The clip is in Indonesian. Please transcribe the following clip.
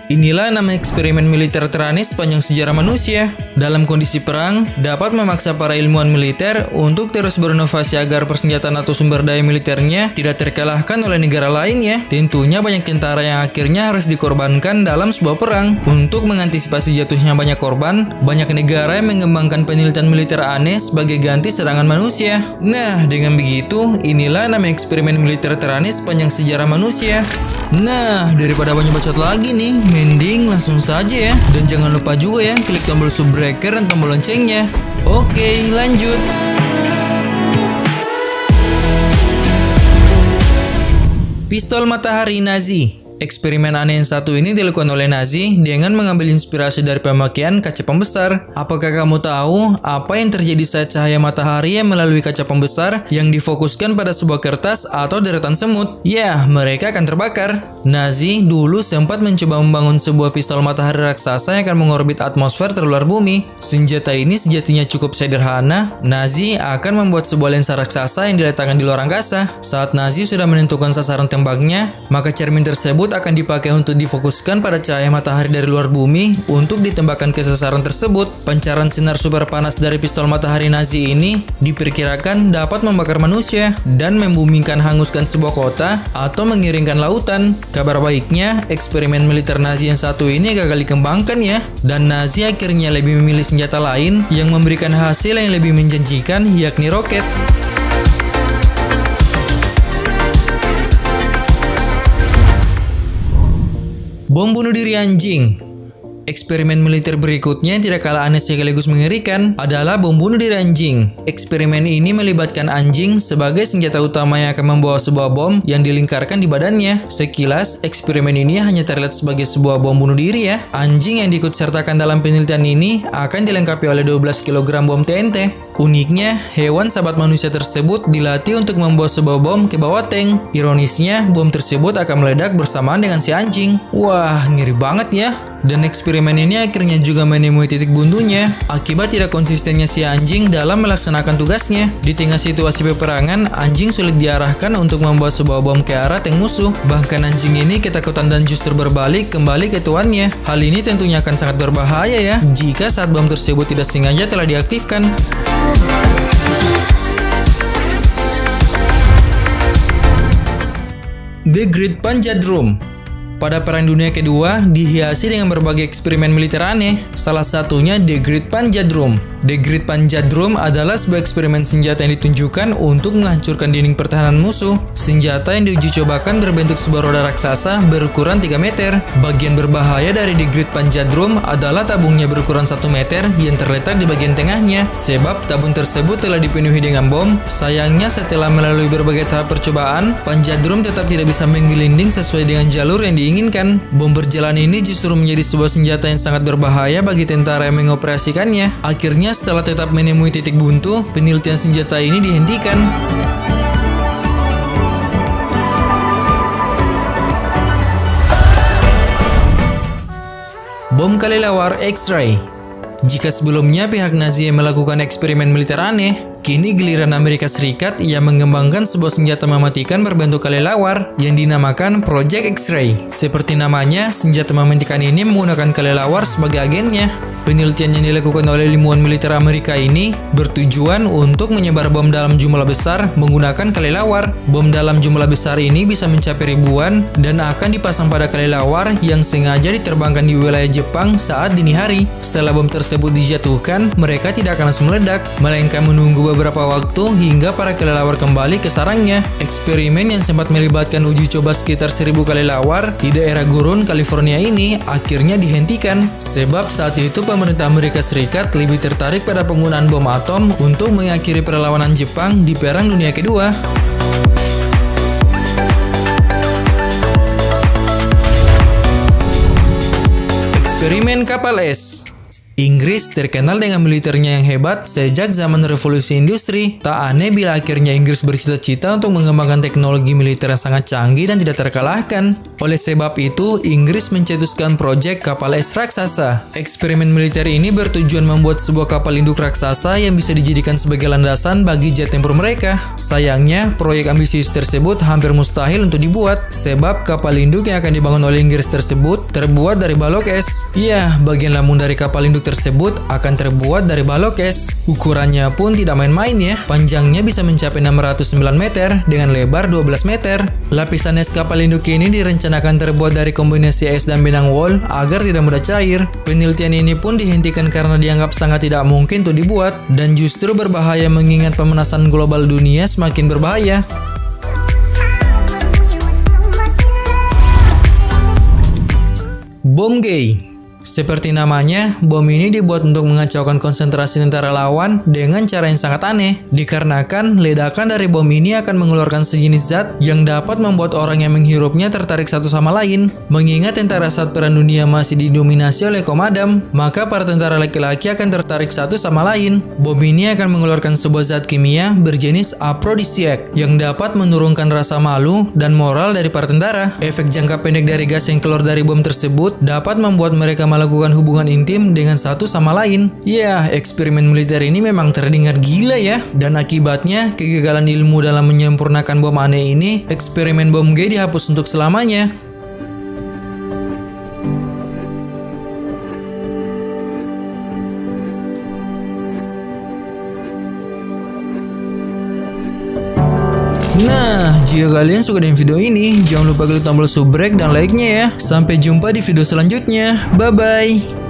Inilah nama eksperimen militer teraneh sepanjang sejarah manusia. Dalam kondisi perang, dapat memaksa para ilmuwan militer untuk terus berinovasi agar persenjataan atau sumber daya militernya tidak terkalahkan oleh negara lainnya. Tentunya banyak tentara yang akhirnya harus dikorbankan dalam sebuah perang. Untuk mengantisipasi jatuhnya banyak korban, banyak negara yang mengembangkan penelitian militer aneh sebagai ganti serangan manusia. Nah, dengan begitu, inilah nama eksperimen militer teraneh sepanjang sejarah manusia. Nah, daripada banyak bacot lagi nih, mending langsung saja ya. Dan jangan lupa juga ya, klik tombol subbreaker dan tombol loncengnya. Oke, lanjut. Pistol matahari Nazi. Eksperimen aneh yang satu ini dilakukan oleh Nazi dengan mengambil inspirasi dari pemakaian kaca pembesar. Apakah kamu tahu apa yang terjadi saat cahaya matahari yang melalui kaca pembesar yang difokuskan pada sebuah kertas atau deretan semut? Ya, mereka akan terbakar. Nazi dulu sempat mencoba membangun sebuah pistol matahari raksasa yang akan mengorbit atmosfer terluar bumi. Senjata ini sejatinya cukup sederhana. Nazi akan membuat sebuah lensa raksasa yang diletakkan di luar angkasa. Saat Nazi sudah menentukan sasaran tembaknya, maka cermin tersebut akan dipakai untuk difokuskan pada cahaya matahari dari luar bumi untuk ditembakkan ke sasaran tersebut. Pancaran sinar super panas dari pistol matahari Nazi ini diperkirakan dapat membakar manusia dan membumingkan hanguskan sebuah kota atau mengiringkan lautan. Kabar baiknya, eksperimen militer Nazi yang satu ini gagal dikembangkan ya, dan Nazi akhirnya lebih memilih senjata lain yang memberikan hasil yang lebih menjanjikan, yakni roket. Bom bunuh diri anjing. Eksperimen militer berikutnya yang tidak kalah aneh sekaligus mengerikan adalah bom bunuh diri anjing. Eksperimen ini melibatkan anjing sebagai senjata utama yang akan membawa sebuah bom yang dilingkarkan di badannya. Sekilas, eksperimen ini hanya terlihat sebagai sebuah bom bunuh diri ya. Anjing yang diikutsertakan dalam penelitian ini akan dilengkapi oleh 12 kg bom TNT. Uniknya, hewan sahabat manusia tersebut dilatih untuk membawa sebuah bom ke bawah tank. Ironisnya, bom tersebut akan meledak bersamaan dengan si anjing. Wah, ngeri banget ya. Dan eksperimen ini akhirnya juga menemui titik buntunya akibat tidak konsistennya si anjing dalam melaksanakan tugasnya. Di tengah situasi peperangan, anjing sulit diarahkan untuk membawa sebuah bom ke arah tank musuh. Bahkan anjing ini ketakutan dan justru berbalik kembali ke tuannya. Hal ini tentunya akan sangat berbahaya ya jika saat bom tersebut tidak sengaja telah diaktifkan. The Great Panjadrum. Pada Perang Dunia Kedua, dihiasi dengan berbagai eksperimen militer aneh, salah satunya The Great Panjadrum. The Great Panjadrum adalah sebuah eksperimen senjata yang ditunjukkan untuk menghancurkan dinding pertahanan musuh. Senjata yang diuji cobakan berbentuk sebuah roda raksasa berukuran 3 meter. Bagian berbahaya dari The Great Panjadrum adalah tabungnya berukuran 1 meter yang terletak di bagian tengahnya, sebab tabung tersebut telah dipenuhi dengan bom. Sayangnya setelah melalui berbagai tahap percobaan, Panjadrum tetap tidak bisa menggelinding sesuai dengan jalur yang diinginkan. Bom berjalan ini justru menjadi sebuah senjata yang sangat berbahaya bagi tentara yang mengoperasikannya. Akhirnya setelah tetap menemui titik buntu, penelitian senjata ini dihentikan. Bom kelelawar X-ray. Jika sebelumnya pihak Nazi yang melakukan eksperimen militer aneh, kini giliran Amerika Serikat yang mengembangkan sebuah senjata mematikan berbentuk kelelawar yang dinamakan Project X-ray. Seperti namanya, senjata mematikan ini menggunakan kelelawar sebagai agennya. Penelitian yang dilakukan oleh ilmuwan militer Amerika ini bertujuan untuk menyebar bom dalam jumlah besar menggunakan kelelawar. Bom dalam jumlah besar ini bisa mencapai ribuan dan akan dipasang pada kelelawar yang sengaja diterbangkan di wilayah Jepang saat dini hari. Setelah bom tersebut dijatuhkan, mereka tidak akan langsung meledak, melainkan menunggu beberapa waktu hingga para kelelawar kembali ke sarangnya. Eksperimen yang sempat melibatkan uji coba sekitar 1000 kelelawar di daerah gurun California ini akhirnya dihentikan, sebab saat itu pemerintah Amerika Serikat lebih tertarik pada penggunaan bom atom untuk mengakhiri perlawanan Jepang di Perang Dunia Kedua. Eksperimen kapal es. Inggris terkenal dengan militernya yang hebat sejak zaman revolusi industri. Tak aneh bila akhirnya Inggris bercita-cita untuk mengembangkan teknologi militer yang sangat canggih dan tidak terkalahkan. Oleh sebab itu, Inggris mencetuskan proyek kapal es raksasa. Eksperimen militer ini bertujuan membuat sebuah kapal induk raksasa yang bisa dijadikan sebagai landasan bagi jet tempur mereka. Sayangnya, proyek ambisius tersebut hampir mustahil untuk dibuat, sebab kapal induk yang akan dibangun oleh Inggris tersebut terbuat dari balok es. Ya, bagian lambung dari kapal induk tersebut akan terbuat dari balok es. Ukurannya pun tidak main-main ya. Panjangnya bisa mencapai 609 meter dengan lebar 12 meter. Lapisan es kapal induk ini direncanakan terbuat dari kombinasi es dan benang wol agar tidak mudah cair. Penelitian ini pun dihentikan karena dianggap sangat tidak mungkin untuk dibuat dan justru berbahaya mengingat pemanasan global dunia semakin berbahaya. Bom gay. Seperti namanya, bom ini dibuat untuk mengacaukan konsentrasi tentara lawan dengan cara yang sangat aneh. Dikarenakan ledakan dari bom ini akan mengeluarkan sejenis zat yang dapat membuat orang yang menghirupnya tertarik satu sama lain. Mengingat tentara saat Perang Dunia masih didominasi oleh kaum Adam, maka para tentara laki-laki akan tertarik satu sama lain. Bom ini akan mengeluarkan sebuah zat kimia berjenis aphrodisiac yang dapat menurunkan rasa malu dan moral dari para tentara. Efek jangka pendek dari gas yang keluar dari bom tersebut dapat membuat mereka melakukan hubungan intim dengan satu sama lain. Ya, eksperimen militer ini memang terdengar gila ya. Dan akibatnya, kegagalan ilmu dalam menyempurnakan bom aneh ini, eksperimen bom gay dihapus untuk selamanya. Nah, jika kalian suka dengan video ini, jangan lupa klik tombol subscribe dan like-nya ya. Sampai jumpa di video selanjutnya. Bye-bye.